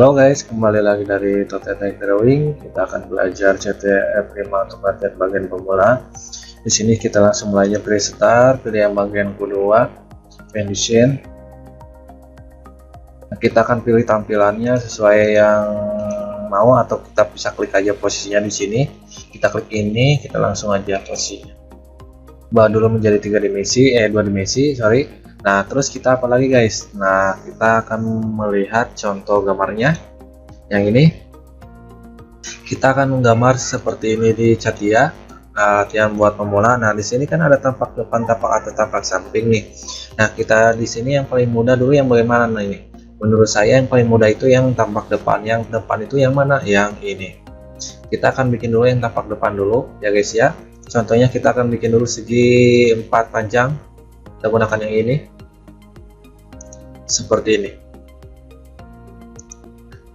Halo guys, kembali lagi dari Tote Tech Drawing. Kita akan belajar CTF5 untuk latihan bagian pemula. Di sini kita langsung mulai pre-start, pilih yang bagian kedua, condition. Kita akan pilih tampilannya sesuai yang mau, atau kita bisa klik aja posisinya di sini. Kita klik ini, kita langsung aja posisinya. Ubah dulu menjadi 2 dimensi, sorry. Nah, terus kita apa lagi guys? Nah, kita akan melihat contoh gambarnya. Yang ini kita akan menggambar seperti ini di Catia. Latihan buat pemula. Nah, di sini kan ada tampak depan, tampak atas, tampak samping nih. Nah, kita di sini yang paling mudah dulu yang bagaimana nih? Ini menurut saya yang paling mudah itu yang tampak depan. Yang depan itu yang mana? Yang ini. Kita akan bikin dulu yang tampak depan dulu ya guys ya. Contohnya kita akan bikin dulu segi 4 panjang. Kita gunakan yang ini seperti ini.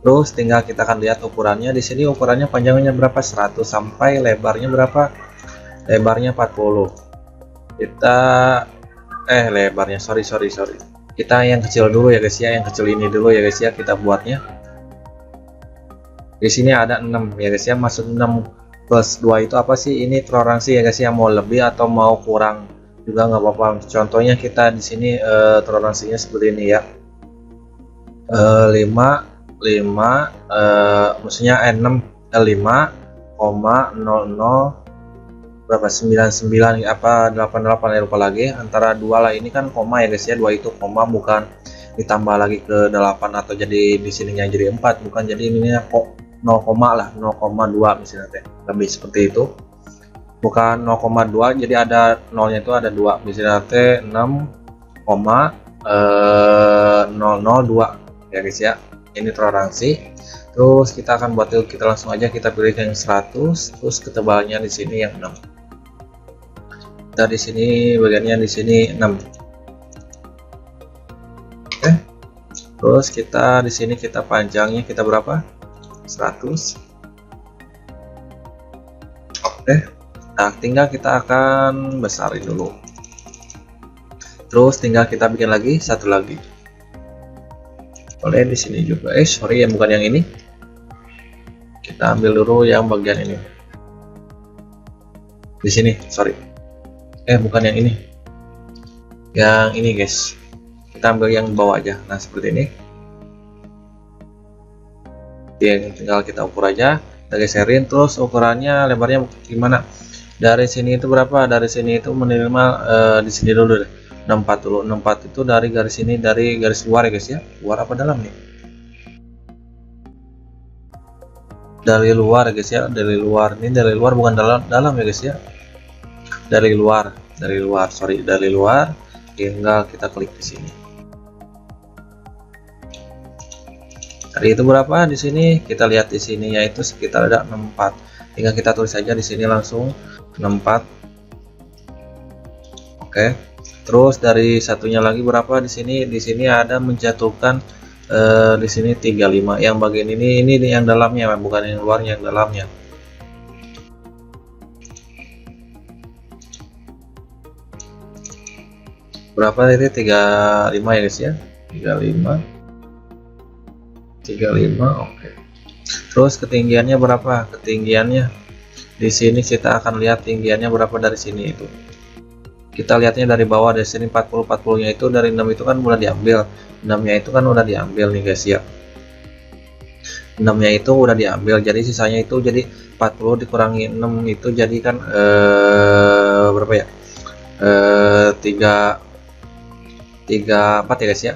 Terus tinggal kita akan lihat ukurannya. Di sini ukurannya panjangnya berapa? 100 sampai lebarnya berapa? Lebarnya 40. Kita lebarnya sorry. Kita yang kecil dulu ya guys ya. Yang kecil ini dulu ya guys ya, kita buatnya. Di sini ada 6 ya guys ya. Maksud 6 plus 2 itu apa sih? Ini toleransi ya guys ya, mau lebih atau mau kurang juga nggak apa-apa. Contohnya kita di sini toleransinya seperti ini ya, 5 maksudnya 5,00 berapa, 99 apa 88 ya, lupa lagi. Antara 2 lah, ini kan koma ya guys ya, 2 itu koma, bukan ditambah lagi ke 8 atau jadi di sininya jadi 4, bukan. Jadi ininya kok 0, lah 0,2 misalnya teh, lebih seperti itu, bukan 0,2. jadi ada nolnya itu ada 2, misalnya T 6,002 ya guys ya. Ini toleransi. Terus kita akan buat, kita langsung aja kita pilih yang 100. Terus ketebalannya di sini yang 6. Kita di sini bagiannya di sini 6. Oke. Terus kita di sini kita panjangnya kita berapa? 100. Oke. Nah, tinggal kita akan besarin dulu. Terus tinggal kita bikin lagi satu lagi. Boleh di sini juga. Sorry ya, bukan yang ini. Kita ambil dulu yang bagian ini. Di sini, sorry. Bukan yang ini. Yang ini, guys. Kita ambil yang bawah aja. Nah, seperti ini. Tinggal kita ukur aja. Kita geserin, terus ukurannya lebarnya gimana? Dari sini itu berapa? Dari sini itu minimal di sini dulu deh. 64 dulu. 64 itu dari garis ini, dari garis luar ya guys ya. Luar apa dalam nih? Dari luar ya guys ya. Dari luar. Ini dari luar, bukan dalam ya guys ya. Dari luar. Sorry, dari luar. Tinggal kita klik di sini. Dari itu berapa? Di sini kita lihat di sini yaitu sekitar ada 64. Tinggal kita tulis saja di sini langsung 64. Oke. Terus dari satunya lagi berapa di sini? Di sini ada menjatuhkan di sini 35. Yang bagian ini yang dalamnya, bukan yang luarnya, yang dalamnya. Berapa ini? 35 ya guys ya. 35. Oke. Terus ketinggiannya berapa? Ketinggiannya di sini kita akan lihat tinggiannya berapa dari sini itu. Kita lihatnya dari bawah, dari sini 40 nya itu dari 6 itu kan udah diambil. 6 nya itu kan udah diambil nih guys ya. 6 nya itu udah diambil, jadi sisanya itu jadi 40 dikurangi 6 itu jadi kan berapa ya? 34 ya guys ya.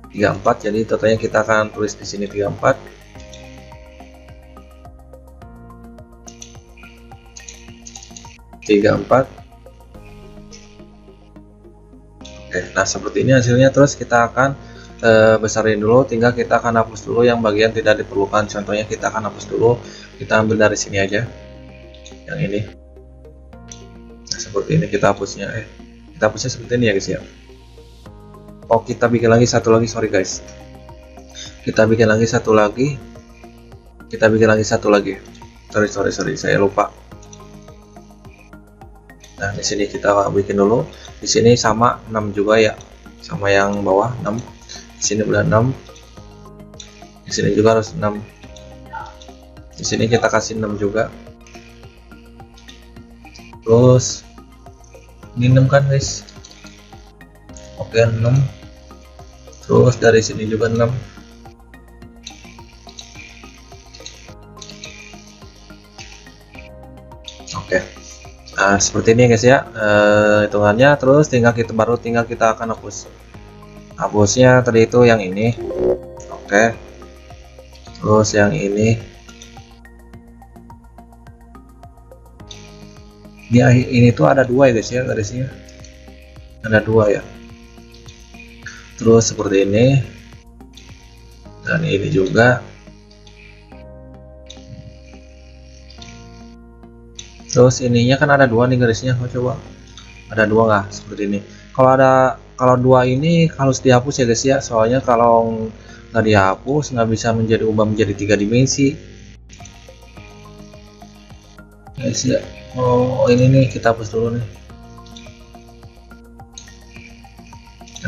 34. Jadi totalnya kita akan tulis di sini 34. Oke, nah seperti ini hasilnya. Terus kita akan besarin dulu. Tinggal kita akan hapus dulu yang bagian tidak diperlukan. Contohnya kita akan hapus dulu. Kita ambil dari sini aja, yang ini. Nah, seperti ini kita hapusnya. Kita hapusnya seperti ini ya guys ya. Oh, kita bikin lagi satu lagi, sorry guys. Kita bikin lagi satu lagi. Sorry, saya lupa. Nah, di sini kita bikin dulu. Di sini sama 6 juga ya. Sama yang bawah 6. Di sini udah 6. Di sini juga harus 6. Di sini kita kasih 6 juga. Terus ini 6 kan guys. Oke, 6. Terus dari sini juga 6. Oke. Nah, seperti ini guys ya hitungannya. Terus tinggal kita akan hapusnya tadi itu yang ini. Oke. Terus yang ini tuh ada 2 ya guys ya, garisnya ada 2 ya. Terus seperti ini dan ini juga. Terus ininya kan ada 2 nih garisnya. Coba ada 2 nggak seperti ini. Kalau 2 ini harus dihapus ya guys ya, soalnya kalau nggak dihapus nggak bisa ubah menjadi 3 dimensi guys ya. Oh, ini nih kita hapus dulu nih,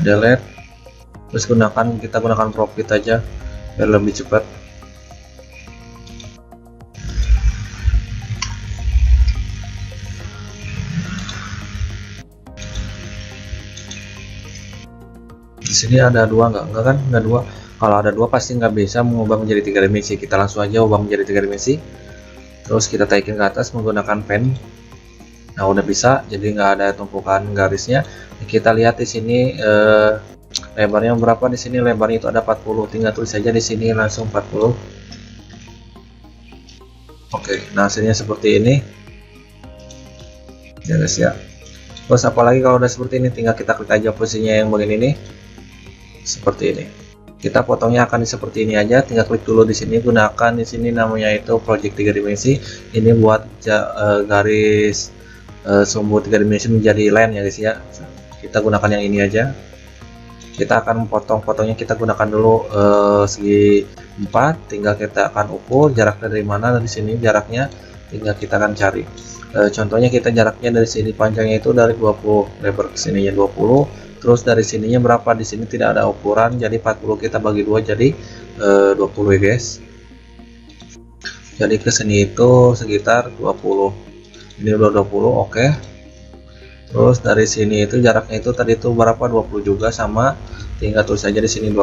delete. Terus kita gunakan profit aja biar lebih cepat. Di sini ada 2 enggak kan? Enggak 2. Kalau ada 2 pasti nggak bisa mengubah menjadi 3 dimensi. Kita langsung aja ubah menjadi 3 dimensi. Terus kita taikin ke atas menggunakan pen. Nah, udah bisa, jadi nggak ada tumpukan garisnya. Kita lihat di sini lebarnya berapa. Di sini lebarnya itu ada 40. Tinggal tulis saja di sini langsung 40. Oke, nah hasilnya seperti ini ya guys ya. Terus apalagi kalau udah seperti ini, tinggal kita klik aja posisinya yang bagian ini seperti ini. Kita potongnya akan seperti ini aja. Tinggal klik dulu di sini, gunakan di sini namanya itu project 3 dimensi. Ini buat garis sumbu 3 dimensi menjadi line ya guys ya. Kita gunakan yang ini aja. Kita akan potongnya kita gunakan dulu segi 4. Tinggal kita akan ukur jarak dari mana. Dari sini jaraknya tinggal kita akan cari. Contohnya kita jaraknya dari sini panjangnya itu dari 20, lebar ke sininya 20. Terus dari sininya berapa? Di sini tidak ada ukuran, jadi 40 kita bagi 2 jadi 20 ya guys. Jadi ke sini itu sekitar 20. Ini udah 20, oke. Terus dari sini itu jaraknya itu tadi itu berapa? 20 juga sama. Tinggal tulis saja di sini 20.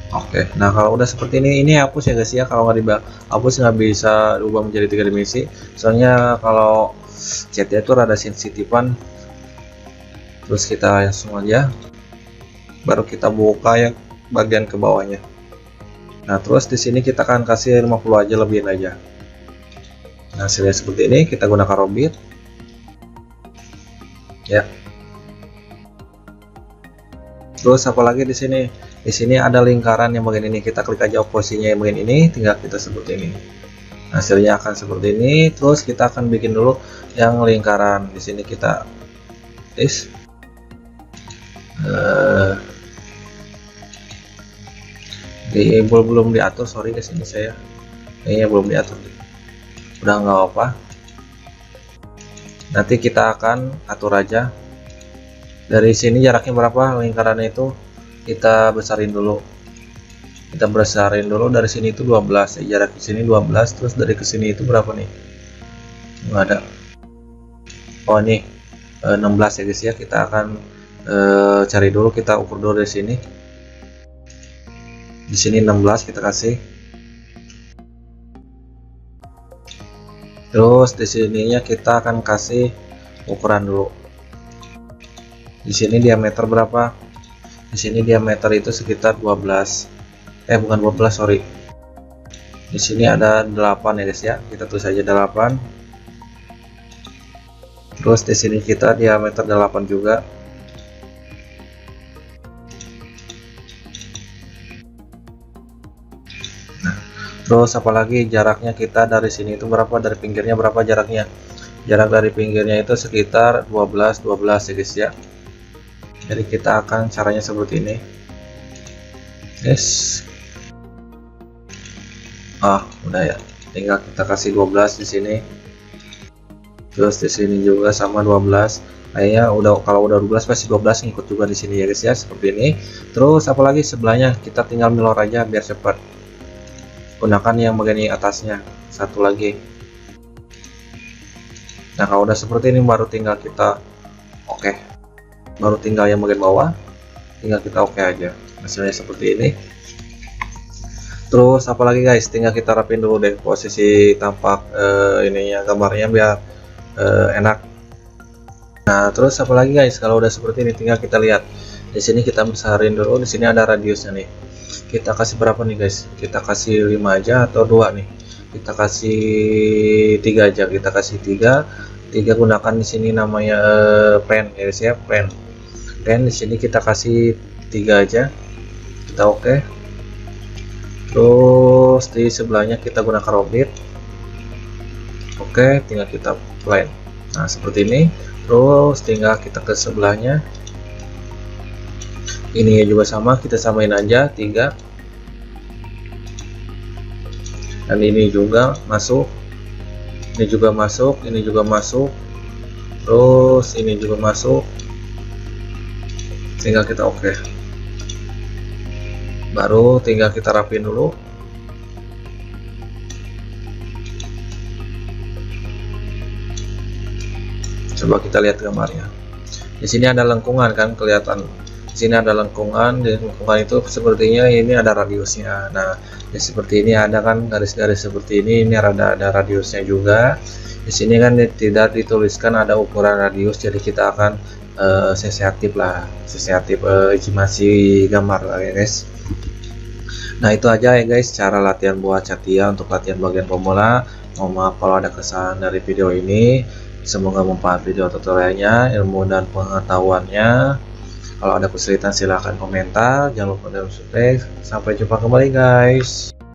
Oke. Nah, kalau udah seperti ini hapus ya guys ya. Kalau nggak dihapus nggak bisa diubah menjadi 3 dimensi. Soalnya kalau catnya itu rada sensitifan. Terus kita langsung aja, baru kita buka yang bagian ke bawahnya. Nah, terus di sini kita akan kasih 50 aja, lebihin aja. Nah, hasilnya seperti ini. Kita gunakan Robit ya. Terus apalagi di sini ada lingkaran yang bagian ini. Kita klik aja posisinya yang bagian ini, tinggal kita seperti ini. Hasilnya akan seperti ini. Terus kita akan bikin dulu yang lingkaran. Di sini kita belum diatur, sorry guys, ini saya kayaknya belum diatur, udah nggak apa, nanti kita akan atur aja. Dari sini jaraknya berapa lingkarannya itu kita besarin dulu, dari sini itu 12 ya, jarak di sini 12. Terus dari ke sini itu berapa nih, nggak ada. Oh, ini 16 ya guys ya. Kita akan cari dulu, kita ukur dulu dari sini. Di sini 16 kita kasih. Terus di sininya kita akan kasih ukuran dulu. Di sini diameter berapa? Di sini diameter itu sekitar 12. Bukan 12, sorry. Di sini ada 8 ya guys ya. Kita tulis saja 8. Terus di sini kita diameter 8 juga. Terus apalagi jaraknya kita dari sini itu berapa, dari pinggirnya berapa jaraknya? Jarak dari pinggirnya itu sekitar 12 ya guys ya. Jadi kita akan caranya seperti ini. Udah ya. Tinggal kita kasih 12 di sini. Terus di sini juga sama 12. kayaknya udah, kalau udah 12 pasti 12 ngikut juga di sini ya guys ya, seperti ini. Terus apalagi sebelahnya kita tinggal milor aja biar cepat. Gunakan yang bagian atasnya satu lagi. Nah kalau udah seperti ini baru tinggal kita oke, baru tinggal yang bagian bawah tinggal kita oke aja, hasilnya seperti ini. Terus apalagi guys, tinggal kita rapin dulu deh posisi tampak ininya, gambarnya biar enak. Nah terus apalagi guys, kalau udah seperti ini tinggal kita lihat di sini, kita besarin dulu. Di sini ada radiusnya nih, kita kasih berapa nih guys, kita kasih 5 aja atau 2 nih, kita kasih 3 aja, kita kasih 3 gunakan di sini namanya pen ya guys ya, pen di sini kita kasih 3 aja, kita oke. Terus di sebelahnya kita gunakan robit, oke, tinggal kita plane. Nah seperti ini. Terus tinggal kita ke sebelahnya, ini juga sama, kita samain aja 3, dan ini juga masuk, ini juga masuk, ini juga masuk, terus ini juga masuk, tinggal kita oke. Baru tinggal kita rapin dulu. Coba kita lihat gambarnya. Di sini ada lengkungan kan, kelihatan. Di sini ada lengkungan, di lengkungan itu sepertinya ini ada radiusnya. Nah, ya seperti ini ada kan garis-garis seperti ini ada radiusnya juga. Di sini kan tidak dituliskan ada ukuran radius, jadi kita akan sensitif lah, estimasi gambar lah ya guys. Nah itu aja ya guys cara latihan buat CATIA untuk latihan bagian pemula. Mohon maaf kalau ada kesalahan dari video ini. Semoga bermanfaat video tutorialnya, ilmu dan pengetahuannya. Kalau ada kesulitan silahkan komentar, jangan lupa subscribe. Sampai jumpa kembali guys.